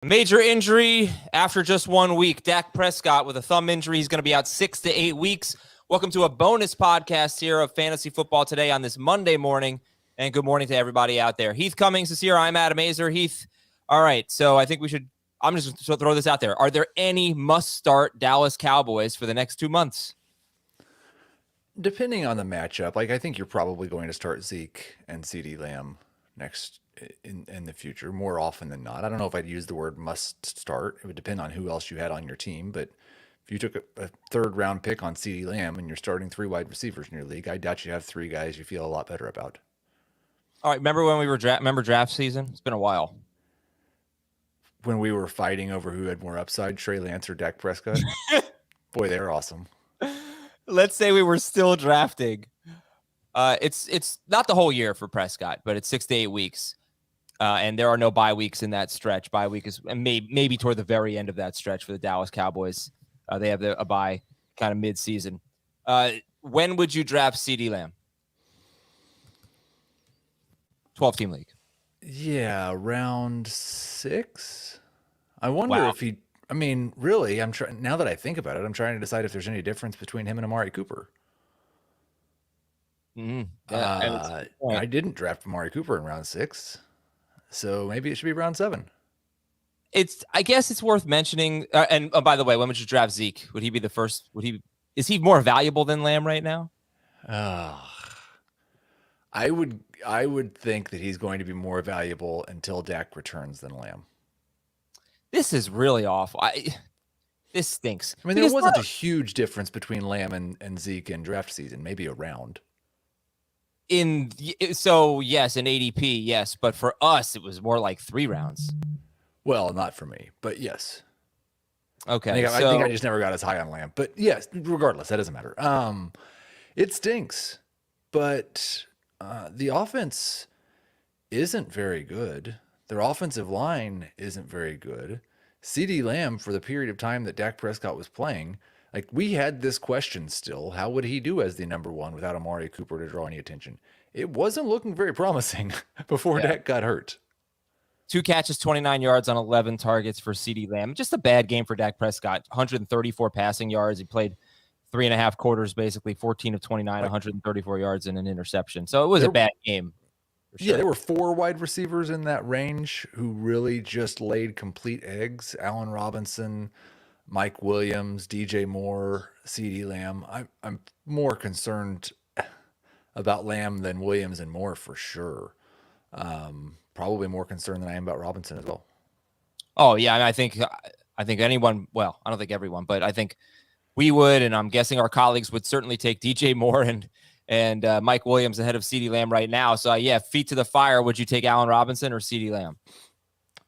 Major injury after just 1 week. Dak Prescott with a thumb injury. He's going to be out 6 to 8 weeks. Welcome to a bonus podcast here of Fantasy Football Today on this Monday morning. And good morning to everybody out there. Heath Cummings is here. I'm Adam Azer. Heath, all right. So I think I'm just going to throw this out there. Are there any must-start Dallas Cowboys for the next 2 months? Depending on the matchup, I think you're probably going to start Zeke and Ceedee Lamb next in the future more often than not. I don't know if I'd use the word must start. It would depend on who else you had on your team. But if you took a third round pick on Ceedee Lamb and you're starting 3 wide receivers in your league, I doubt you have 3 guys you feel a lot better about. All right. Remember when we were draft season? It's been a while. When we were fighting over who had more upside, Trey Lance or Dak Prescott. Boy, they're awesome. Let's say we were still drafting. It's not the whole year for Prescott, but it's 6 to 8 weeks. And there are no bye weeks in that stretch. Bye week is maybe toward the very end of that stretch for the Dallas Cowboys. They have a bye kind of mid-season. When would you draft Ceedee Lamb? 12-team league. Yeah, round 6. I wonder if he. I mean, really, I'm trying. Now that I think about it, I'm trying to decide if there's any difference between him and Amari Cooper. I didn't draft Amari Cooper in round 6. So maybe it should be round 7. I guess it's worth mentioning. And by the way, when would you draft Zeke? Would he be the first? Is he more valuable than Lamb right now? I would think that he's going to be more valuable until Dak returns than Lamb. This is really awful. This stinks. I mean, there wasn't a huge difference between Lamb and Zeke in draft season, maybe a round. So yes, in ADP, yes, but for us, it was more like 3 rounds. Well, not for me, but yes. Okay, I think I just never got as high on Lamb, but yes, regardless, that doesn't matter. It stinks, but the offense isn't very good. Their offensive line isn't very good. Ceedee Lamb, for the period of time that Dak Prescott was playing, like, we had this question still. How would he do as the number 1 without Amari Cooper to draw any attention? It wasn't looking very promising before Dak got hurt. 2 catches, 29 yards on 11 targets for Ceedee Lamb. Just a bad game for Dak Prescott. 134 passing yards. He played 3.5 quarters, basically 14 of 29, 134 yards and an interception. So it was a bad game. Sure. Yeah, there were 4 wide receivers in that range who really just laid complete eggs. Allen Robinson, Mike Williams, DJ Moore, Ceedee Lamb. I'm more concerned about Lamb than Williams and Moore for sure. Probably more concerned than I am about Robinson as well. Oh yeah, and I think anyone. Well, I don't think everyone, but I think we would, and I'm guessing our colleagues would certainly take DJ Moore and Mike Williams ahead of Ceedee Lamb right now. So yeah, feet to the fire. Would you take Allen Robinson or Ceedee Lamb?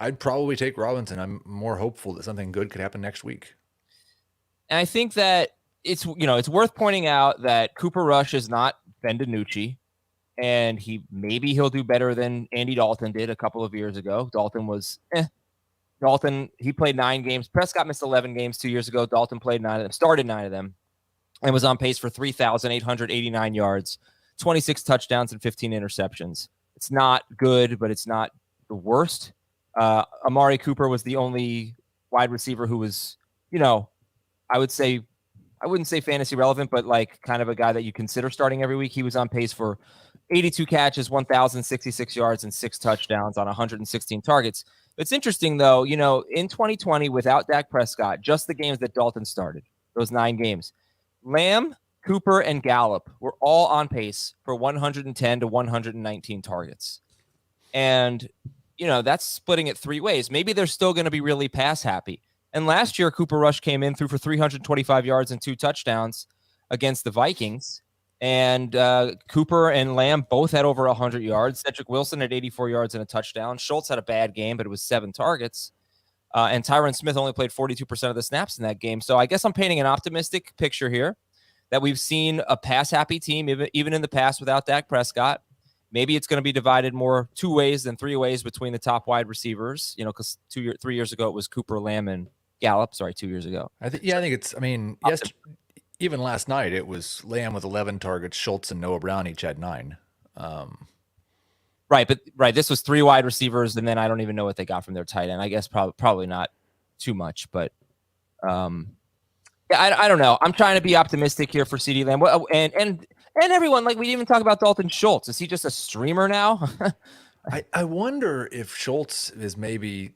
I'd probably take Robinson. I'm more hopeful that something good could happen next week. And I think that it's worth pointing out that Cooper Rush is not Ben DiNucci, and he'll do better than Andy Dalton did a couple of years ago. Dalton was Dalton, he played 9 games. Prescott missed 11 games 2 years ago. Dalton played 9 of them, started 9 of them, and was on pace for 3,889 yards, 26 touchdowns, and 15 interceptions. It's not good, but it's not the worst. Amari Cooper was the only wide receiver who was, I wouldn't say fantasy relevant, but like kind of a guy that you consider starting every week. He was on pace for 82 catches, 1,066 yards, and 6 touchdowns on 116 targets. It's interesting, though, in 2020, without Dak Prescott, just the games that Dalton started, those 9 games, Lamb, Cooper, and Gallup were all on pace for 110 to 119 targets. And, that's splitting it 3 ways. Maybe they're still going to be really pass happy. And last year, Cooper Rush came in, threw for 325 yards and 2 touchdowns against the Vikings. And Cooper and Lamb both had over 100 yards. Cedric Wilson had 84 yards and a touchdown. Schultz had a bad game, but it was 7 targets. And Tyron Smith only played 42% of the snaps in that game. So I guess I'm painting an optimistic picture here that we've seen a pass-happy team, even in the past without Dak Prescott. Maybe it's going to be divided more 2 ways than 3 ways between the top wide receivers, because 3 years ago it was Cooper, Lamb, and Gallup. Sorry, 2 years ago. I think it's, yes, even last night it was Lamb with 11 targets, Schultz and Noah Brown each had 9. Right, but this was 3 wide receivers, and then I don't even know what they got from their tight end. I guess probably not too much, but yeah, I don't know. I'm trying to be optimistic here for CeeDee Lamb, and everyone. Like, we didn't even talk about Dalton Schultz. Is he just a streamer now? I wonder if Schultz is maybe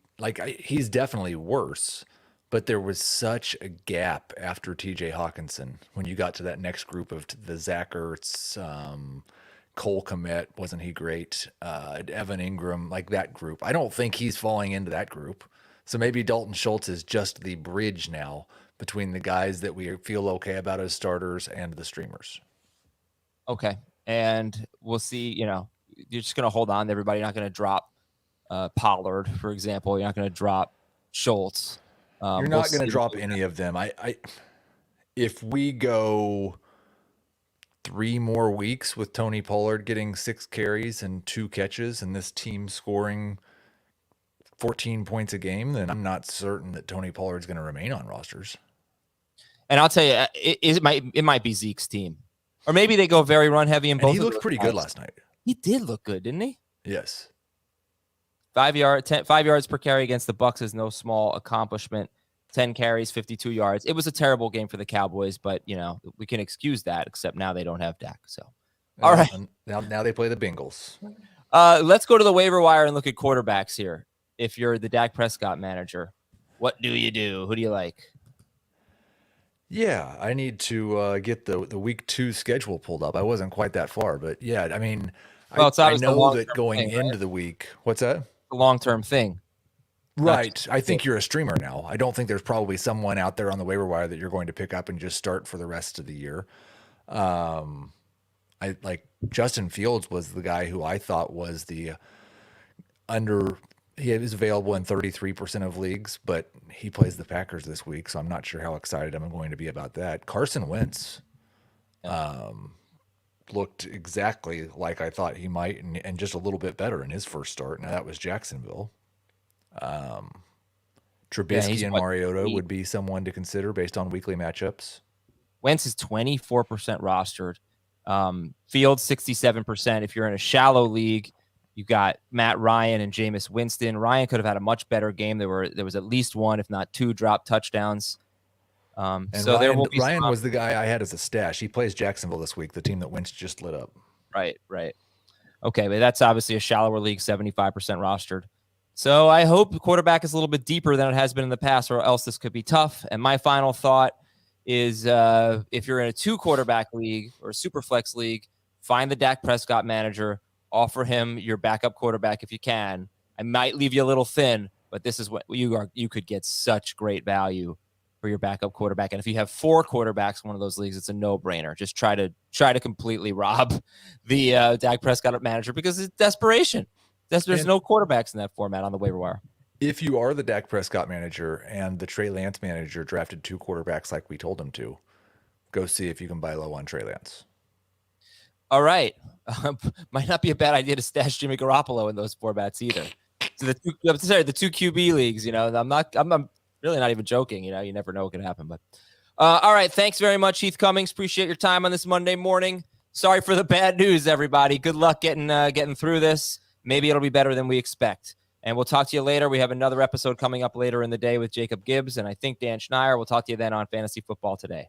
he's definitely worse, but there was such a gap after TJ Hawkinson when you got to that next group of the Zach Ertz, Cole Kmet, wasn't he great? Evan Ingram, like that group. I don't think he's falling into that group. So maybe Dalton Schultz is just the bridge now between the guys that we feel okay about as starters and the streamers. Okay. And we'll see, you're just going to hold on to everybody. You're not going to drop Pollard, for example. You're not going to drop Schultz. You're not going to drop any of them. If we go 3 more weeks with Tony Pollard getting 6 carries and 2 catches and this team scoring 14 points a game, then I'm not certain that Tony Pollard's going to remain on rosters. And I'll tell you, it might be Zeke's team. Or maybe they go very run heavy in both. And he looked pretty good last night. He did look good, didn't he? Yes. 5 yards per carry against the Bucs is no small accomplishment. 10 carries, 52 yards. It was a terrible game for the Cowboys, but we can excuse that, except now they don't have Dak. So, all right. Now they play the Bengals. Let's go to the waiver wire and look at quarterbacks here. If you're the Dak Prescott manager, what do you do? Who do you like? Yeah, I need to get the week 2 schedule pulled up. I wasn't quite that far, but yeah, I mean, well, I know that going into the week, what's that? The long-term thing. Right. I think you're a streamer now. I don't think there's probably someone out there on the waiver wire that you're going to pick up and just start for the rest of the year. I like Justin Fields was the guy who I thought was the he was available in 33% of leagues, but he plays the Packers this week, so I'm not sure how excited I'm going to be about that. Carson Wentz looked exactly like I thought he might, and just a little bit better in his first start. Now that was Jacksonville. Trubisky and Mariota would be someone to consider based on weekly matchups. Wentz is 24% rostered. Fields 67%. If you're in a shallow league, you've got Matt Ryan and Jameis Winston. Ryan could have had a much better game. There was at least 1, if not 2, drop touchdowns. And so Ryan was the guy I had as a stash. He plays Jacksonville this week, the team that Wentz just lit up. Right. Okay, but that's obviously a shallower league, 75% rostered. So I hope the quarterback is a little bit deeper than it has been in the past, or else this could be tough. And my final thought is if you're in a 2-quarterback league or a super flex league, find the Dak Prescott manager, offer him your backup quarterback if you can. I might leave you a little thin, but this is what you could get such great value for your backup quarterback. And if you have 4 quarterbacks in one of those leagues, it's a no-brainer. Just try to completely rob the Dak Prescott manager because it's desperation. There's no quarterbacks in that format on the waiver wire. If you are the Dak Prescott manager and the Trey Lance manager drafted 2 quarterbacks like we told him to, go see if you can buy low on Trey Lance. All right. Might not be a bad idea to stash Jimmy Garoppolo in those formats either. So the 2 QB leagues, I'm really not even joking. You never know what can happen. But all right. Thanks very much, Heath Cummings. Appreciate your time on this Monday morning. Sorry for the bad news, everybody. Good luck getting through this. Maybe it'll be better than we expect. And we'll talk to you later. We have another episode coming up later in the day with Jacob Gibbs and I think Dan Schneier. We'll talk to you then on Fantasy Football Today.